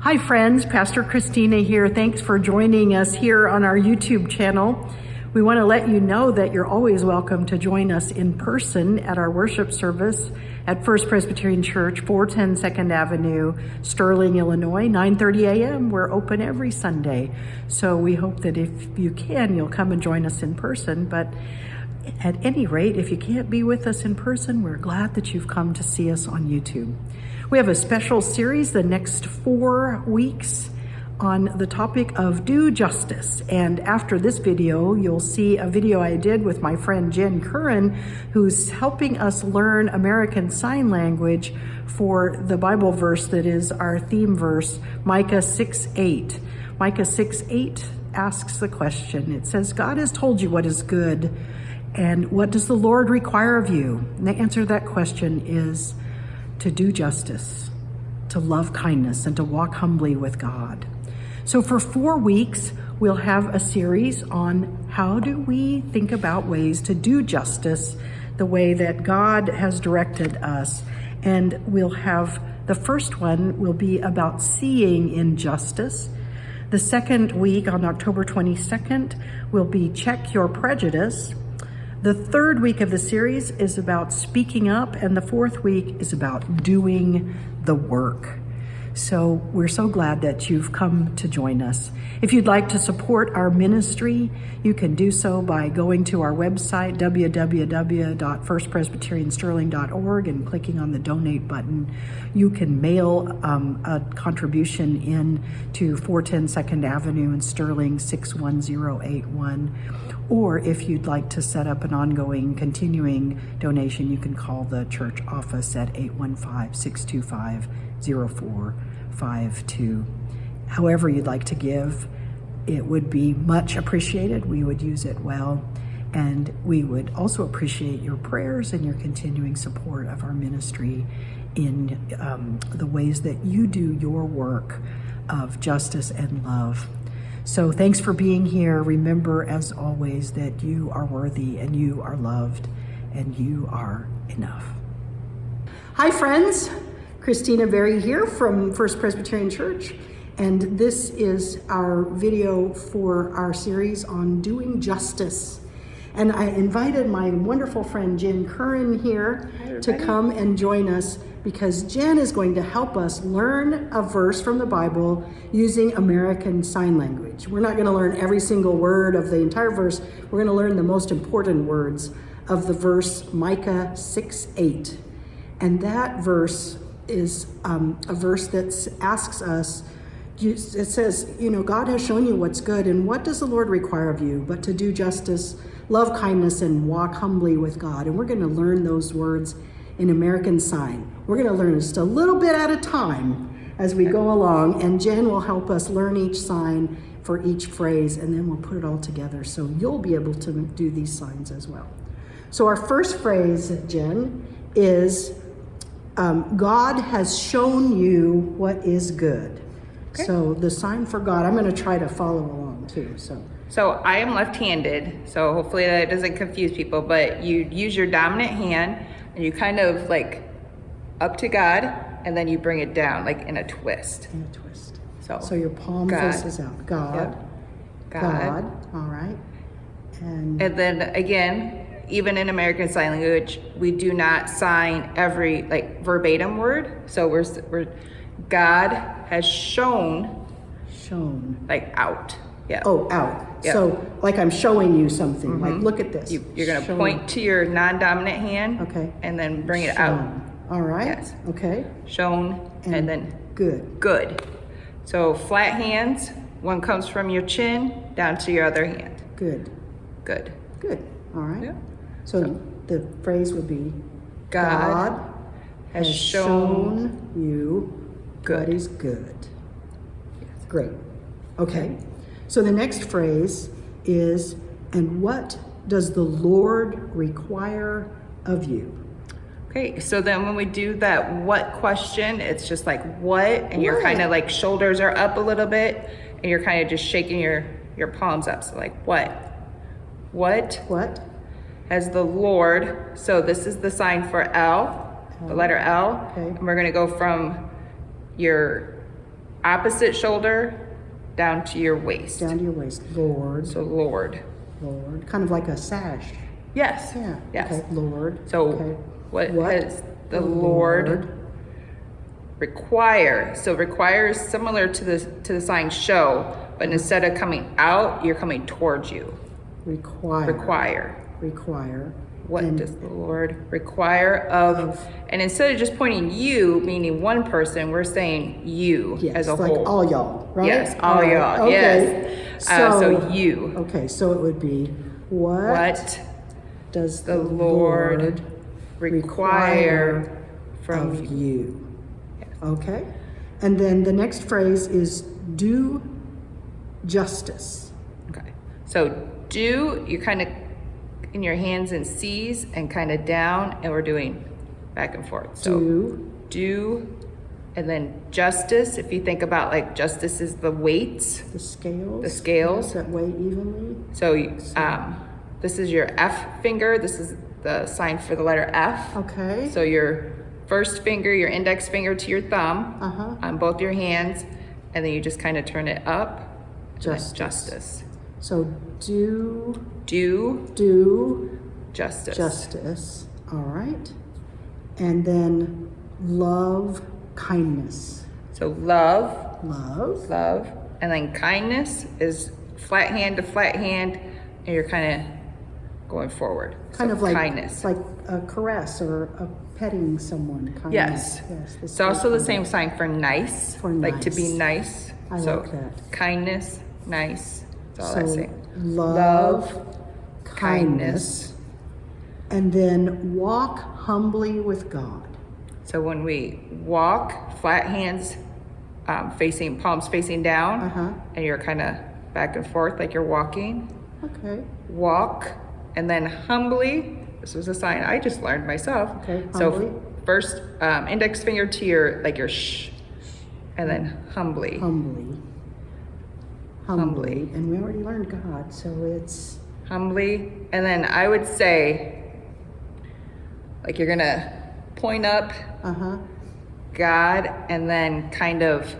Hi friends, Pastor Christina here. Thanks for joining us here on our YouTube channel. We want to let you know that you're always welcome to join us in person at our worship service at First Presbyterian Church, 410 2nd Avenue, Sterling, Illinois, 9:30 a.m. We're open every Sunday. So we hope that if you can, you'll come and join us in person. But at any rate, if you can't be with us in person, we're glad that you've come to see us on YouTube. We have a special series the next 4 weeks on the topic of do justice. And after this video, you'll see a video I did with my friend Jen Curran, who's helping us learn American Sign Language for the Bible verse that is our theme verse, Micah 6:8. Micah 6:8 asks the question. It says, God has told you what is good, and what does the Lord require of you? And the answer to that question is to do justice, to love kindness, and to walk humbly with God. So for 4 weeks, we'll have a series on how do we think about ways to do justice the way that God has directed us. And we'll have, the first one will be about seeing injustice. The second week on October 22nd will be check your prejudice. The third week of the series is about speaking up, and the fourth week is about doing the work. So we're so glad that you've come to join us. If you'd like to support our ministry, you can do so by going to our website, www.firstpresbyteriansterling.org, and clicking on the donate button. You can mail a contribution in to 410 2nd Avenue in Sterling 61081. Or if you'd like to set up an ongoing, continuing donation, you can call the church office at 815-625-0452. However you'd like to give, it would be much appreciated. We would use it well. And we would also appreciate your prayers and your continuing support of our ministry in the ways that you do your work of justice and love. So thanks for being here. Remember, as always, that you are worthy and you are loved and you are enough. Hi, friends. Christina Berry here from First Presbyterian Church. And this is our video for our series on doing justice. And I invited my wonderful friend Jen Curran here to come and join us, because Jen is going to help us learn a verse from the Bible using American Sign Language. We're not going to learn every single word of the entire verse. We're going to learn the most important words of the verse Micah 6:8. And that verse is a verse that asks us, it says, God has shown you what's good, and what does the Lord require of you but to do justice, love kindness, and walk humbly with God. And we're going to learn those words in American Sign. We're going to learn just a little bit at a time as we go along, and Jen will help us learn each sign for each phrase, and then we'll put it all together so you'll be able to do these signs as well. So our first phrase, Jen, is God has shown you what is good. Okay. So the sign for God, I'm going to try to follow along too. So I am left-handed, so hopefully that doesn't confuse people, but you use your dominant hand and you kind of like up to God, and then you bring it down like in a twist. So your palm faces out. God. Yep. God. All right. And then again, even in American Sign Language, we do not sign every like verbatim word. So we're God has shown like out. Yeah. Oh, out. Yep. So like I'm showing you something. Mm-hmm. Like look at this. You're going to point to your non-dominant hand. Okay. And then bring it out. All right. Yes. Okay. Shown and then good. So flat hands. One comes from your chin down to your other hand. Good. All right. Yeah. So the phrase would be God has shown you good. What is good. Yes. Great. Okay. So the next phrase is, and what does the Lord require of you? Okay, so then when we do that what question, it's just like what, and your kind of like shoulders are up a little bit, and you're kind of just shaking your palms up. So like what has the Lord, so this is the sign for L, the letter L, okay. And we're gonna go from your opposite shoulder down to your waist. Down to your waist. Lord. So Lord. Lord. Kind of like a sash. Yes. Yeah. Yes. Okay. Lord. So okay. what does the Lord require? So require is similar to the sign show, but instead of coming out, you're coming towards you. Require. What does the Lord require of, and instead of just pointing you, meaning one person, we're saying you as a like whole. all y'all, right? Yes, all y'all, okay. yes. So you. Okay, so it would be, what does the Lord require from of you? Yes. Okay, and then the next phrase is do justice. Okay, so do, you're kind of in your hands and C's and kind of down, and we're doing back and forth. So do, and then justice. If you think about like justice is the weights, the scales. Yes, that weigh evenly. So this is your F finger. This is the sign for the letter F. Okay. So your first finger, your index finger to your thumb on both your hands, and then you just kind of turn it up. Justice. So do justice. All right. And then love kindness. So love, and then kindness is flat hand to flat hand, and you're kind of going forward. Kind of like kindness, like a caress or a petting someone. Yes. It's also the same sign for nice, like nice. to be nice. I like that. Kindness, nice. That's all So I say. love, kindness, and then walk humbly with God. So when we walk, flat hands palms facing down, and you're kind of back and forth like you're walking. Okay. Walk, and then humbly. This was a sign I just learned myself. Okay. Humbly. So first index finger to your shh, and then humbly. Humbly. And we already learned God, so it's humbly. And then I would say, like you're gonna point up, God, and then kind of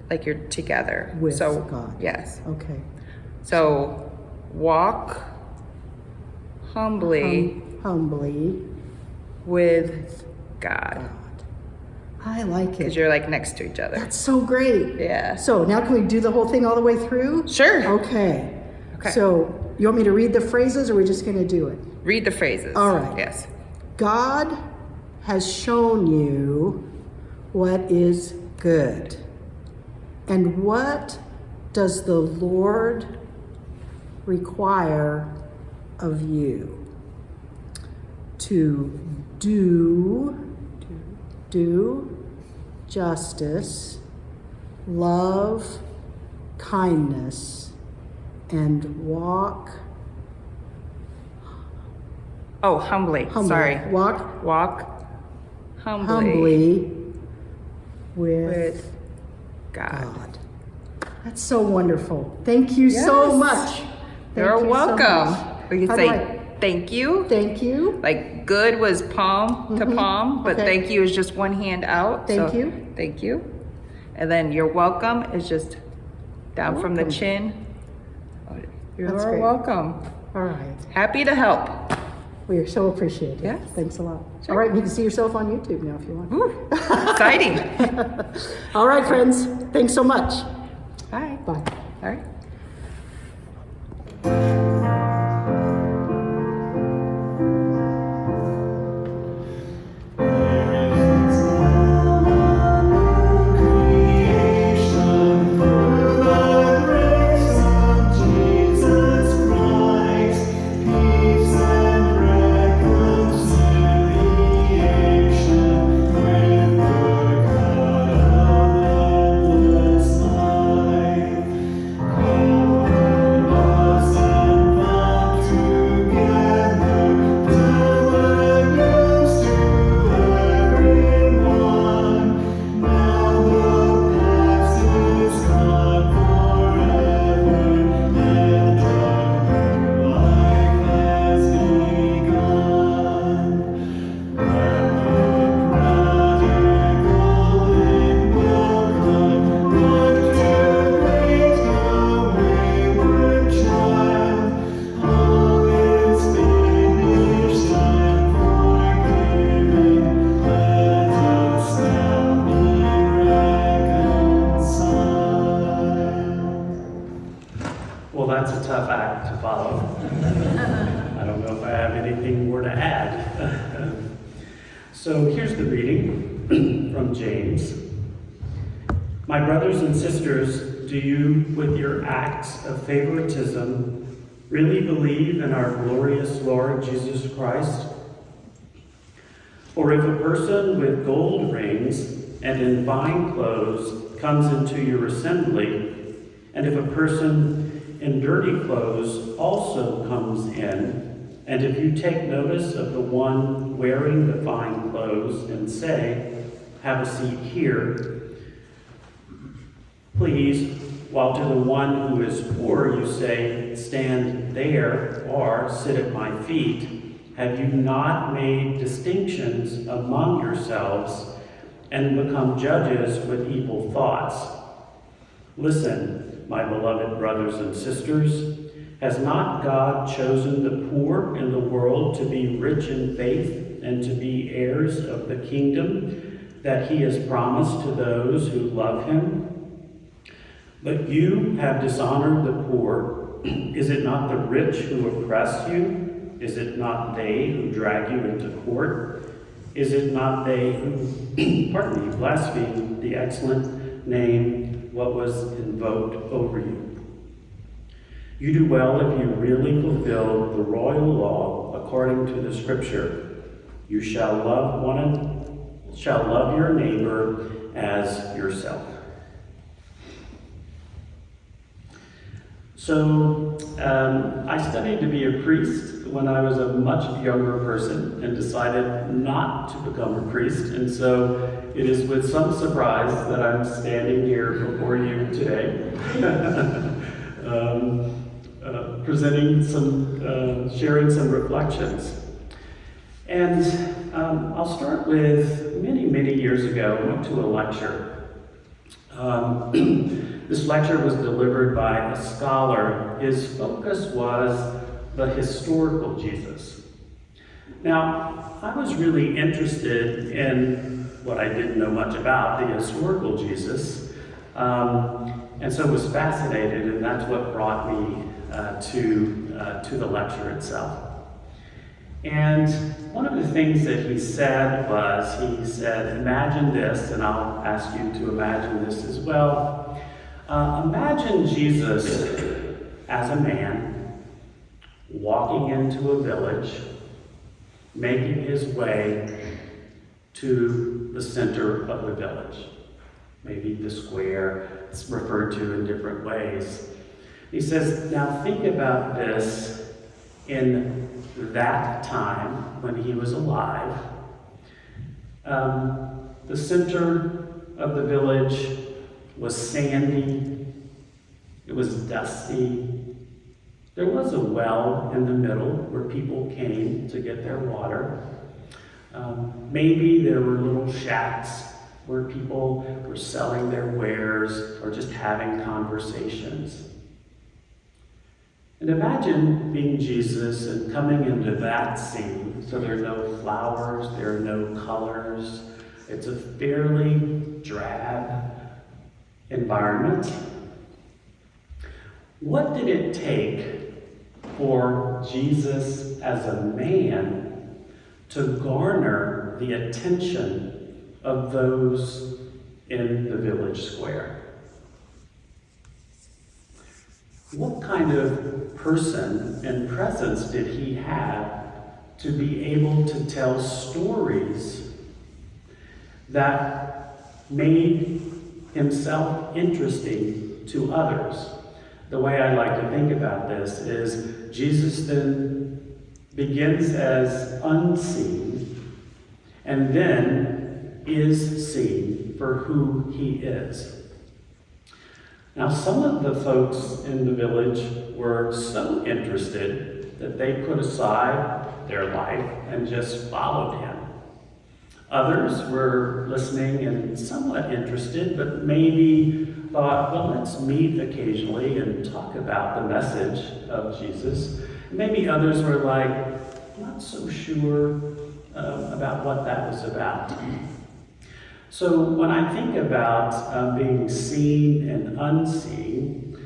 like you're together with God. Yes. Okay. So walk humbly, with God. I like it. Because you're like next to each other. That's so great. Yeah. So now can we do the whole thing all the way through? Sure. Okay. So you want me to read the phrases, or are we just going to do it? Read the phrases. All right. Yes. God has shown you what is good. And what does the Lord require of you? To do justice, love kindness, and walk humbly. Sorry. Walk humbly with God. That's so wonderful. Thank you so much. You're welcome. We can say Right. thank you. Thank you. Like good was palm to palm, but Okay. thank you is just one hand out. Thank you. Thank you. And then you're welcome is just down from the Welcome. chin. You're That's great. welcome. All right. Happy to help. We are so appreciative. Yes. Thanks a lot. Sure. All right. You can see yourself on YouTube now if you want. Ooh, exciting. All right, friends. Thanks so much. Bye. Bye. All right. Christ, So here's the reading from James. My brothers and sisters, do you, with your acts of favoritism, really believe in our glorious Lord Jesus Christ? For if a person with gold rings and in fine clothes comes into your assembly, and if a person in dirty clothes also comes in, and if you take notice of the one wearing the fine clothes and say, have a seat here, please, while to the one who is poor you say, stand there or sit at my feet, have you not made distinctions among yourselves and become judges with evil thoughts? Listen, my beloved brothers and sisters, has not God chosen the poor in the world to be rich in faith and to be heirs of the kingdom that he has promised to those who love him? But you have dishonored the poor. Is it not the rich who oppress you? Is it not they who drag you into court? Is it not they who, blaspheme the excellent name what was invoked over you? You do well if you really fulfill the royal law according to the scripture. You shall love your neighbor as yourself. So I studied to be a priest when I was a much younger person and decided not to become a priest. And so it is with some surprise that I'm standing here before you today. Sharing some reflections. And I'll start with many years ago, I went to a lecture. This lecture was delivered by a scholar. His focus was the historical Jesus. Now, I was really interested in what I didn't know much about, the historical Jesus, and so was fascinated, and that's what brought me to the lecture itself. And one of the things that he said was, he said, imagine this, and I'll ask you to imagine this as well. Imagine Jesus as a man walking into a village, making his way to the center of the village. Maybe the square, it's referred to in different ways. He says, now think about this in that time when he was alive. The center of the village was sandy, it was dusty. There was a well in the middle where people came to get their water. Maybe there were little shacks where people were selling their wares or just having conversations. And imagine being Jesus and coming into that scene. So there are no flowers, there are no colors. It's a fairly drab environment. What did it take for Jesus as a man to garner the attention of those in the village square? What kind of person and presence did he have to be able to tell stories that made himself interesting to others? The way I like to think about this is Jesus then begins as unseen and then is seen for who he is. Now, some of the folks in the village were so interested that they put aside their life and just followed him. Others were listening and somewhat interested, but maybe thought, well, let's meet occasionally and talk about the message of Jesus. Maybe others were like, not so sure about what that was about. So when I think about being seen and unseen,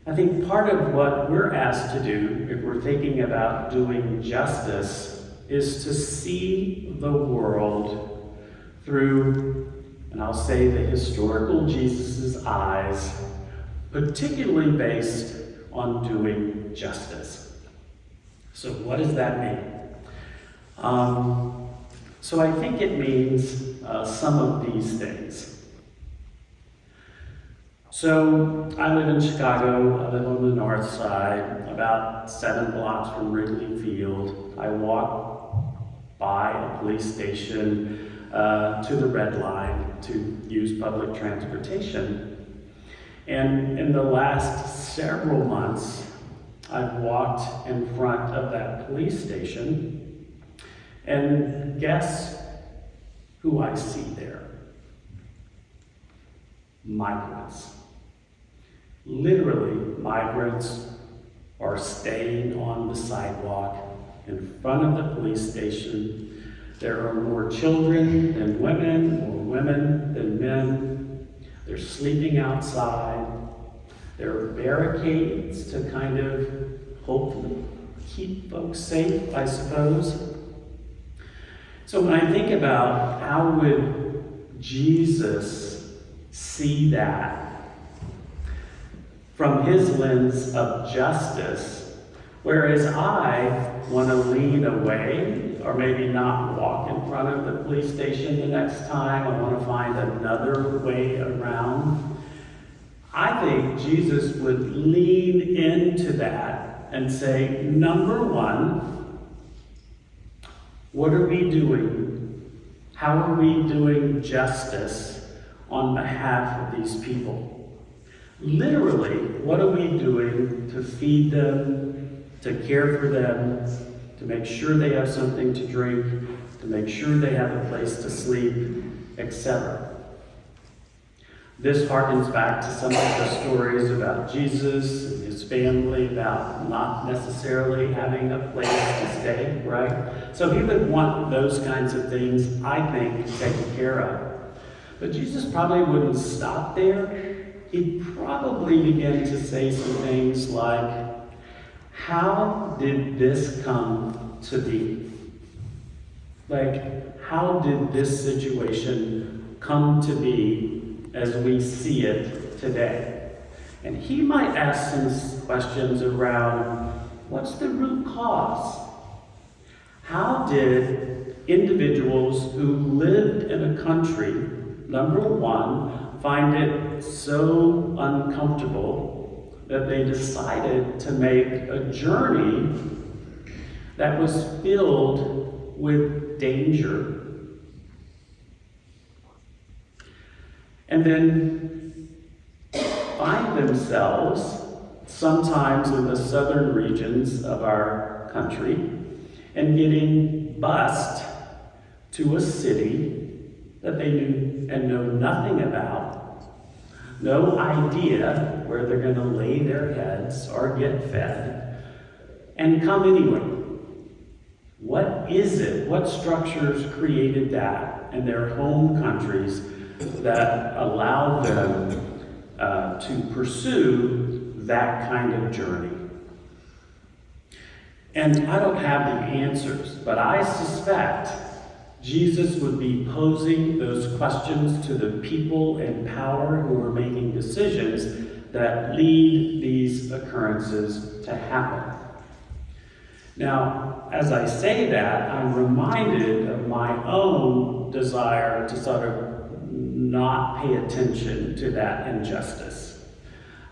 I think part of what we're asked to do, if we're thinking about doing justice, is to see the world through, and I'll say the historical Jesus' eyes, particularly based on doing justice. So what does that mean? So I think it means some of these things. So I live in Chicago. I live on the north side, about 7 blocks from Wrigley Field. I walk by a police station to the Red Line to use public transportation. And in the last several months, I've walked in front of that police station, and guess who I see there? Migrants. Literally, migrants are staying on the sidewalk in front of the police station. There are more children than women, more women than men. They're sleeping outside. There are barricades to kind of hopefully keep folks safe, I suppose. So when I think about how would Jesus see that from his lens of justice, whereas I want to lean away or maybe not walk in front of the police station the next time. I want to find another way around. I think Jesus would lean into that and say, number one, what are we doing? How are we doing justice on behalf of these people? Literally, what are we doing to feed them, to care for them, to make sure they have something to drink, to make sure they have a place to sleep, etc. This harkens back to some of the stories about Jesus and his family, about not necessarily having a place to stay, right? So he would want those kinds of things, I think, taken care of. But Jesus probably wouldn't stop there. He'd probably begin to say some things like, how did this come to be? Like, how did this situation come to be as we see it today? And he might ask some questions around, what's the root cause? How did individuals who lived in a country, number one, find it so uncomfortable that they decided to make a journey that was filled with danger? And then find themselves sometimes in the southern regions of our country and getting bused to a city that they knew and know nothing about, no idea where they're going to lay their heads or get fed, and come anyway. What is it? What structures created that in their home countries that allowed them to pursue that kind of journey? And I don't have the answers, but I suspect Jesus would be posing those questions to the people in power who are making decisions that lead these occurrences to happen. Now, as I say that, I'm reminded of my own desire to sort of not pay attention to that injustice.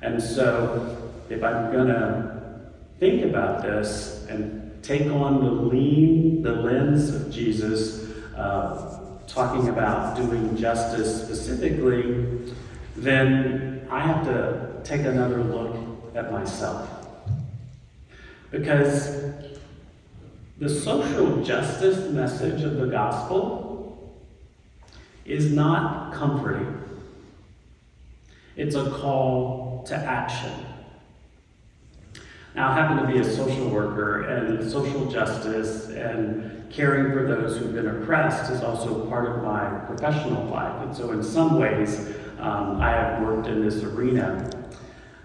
And so, if I'm gonna think about this and take on the lens of Jesus, talking about doing justice specifically, then I have to take another look at myself. Because the social justice message of the gospel is not comforting. It's a call to action. Now, I happen to be a social worker, and social justice and caring for those who've been oppressed is also part of my professional life. And so in some ways, I have worked in this arena.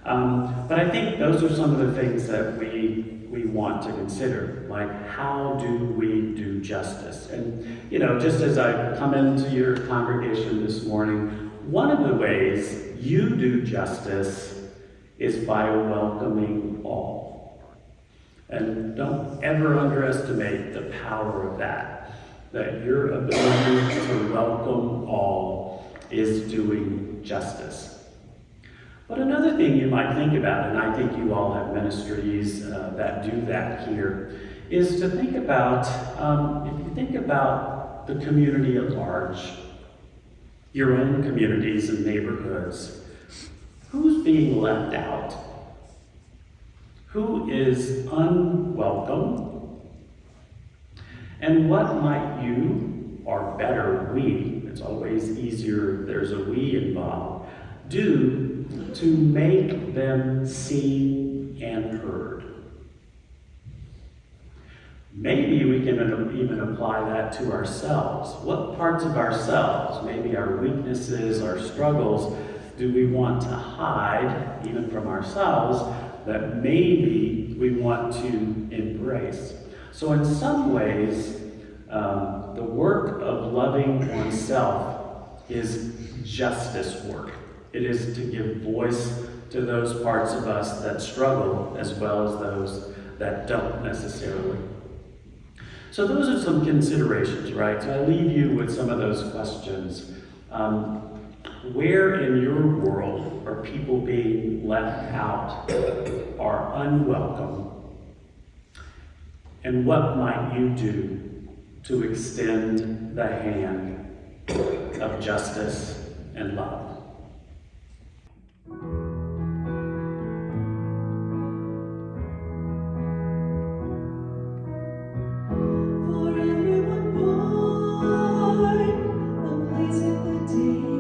But I think those are some of the things that we want to consider, like how do we do justice? And, you know, just as I come into your congregation this morning, one of the ways you do justice is by welcoming all. And don't ever underestimate the power of that your ability to welcome all is doing justice. But another thing you might think about, and I think you all have ministries that do that here, is to think about, if you think about the community at large, your own communities and neighborhoods, who's being left out? Who is unwelcome? And what might you, or better, we, it's always easier if there's a we involved, do to make them seen and heard? Maybe we can even apply that to ourselves. What parts of ourselves, maybe our weaknesses, our struggles, do we want to hide, even from ourselves, that maybe we want to embrace? So in some ways, the work of loving oneself is justice work. It is to give voice to those parts of us that struggle as well as those that don't necessarily. So those are some considerations, right? So I leave you with some of those questions. Where in your world are people being left out or unwelcome? And what might you do to extend the hand of justice and love? For everyone born, a place in the day.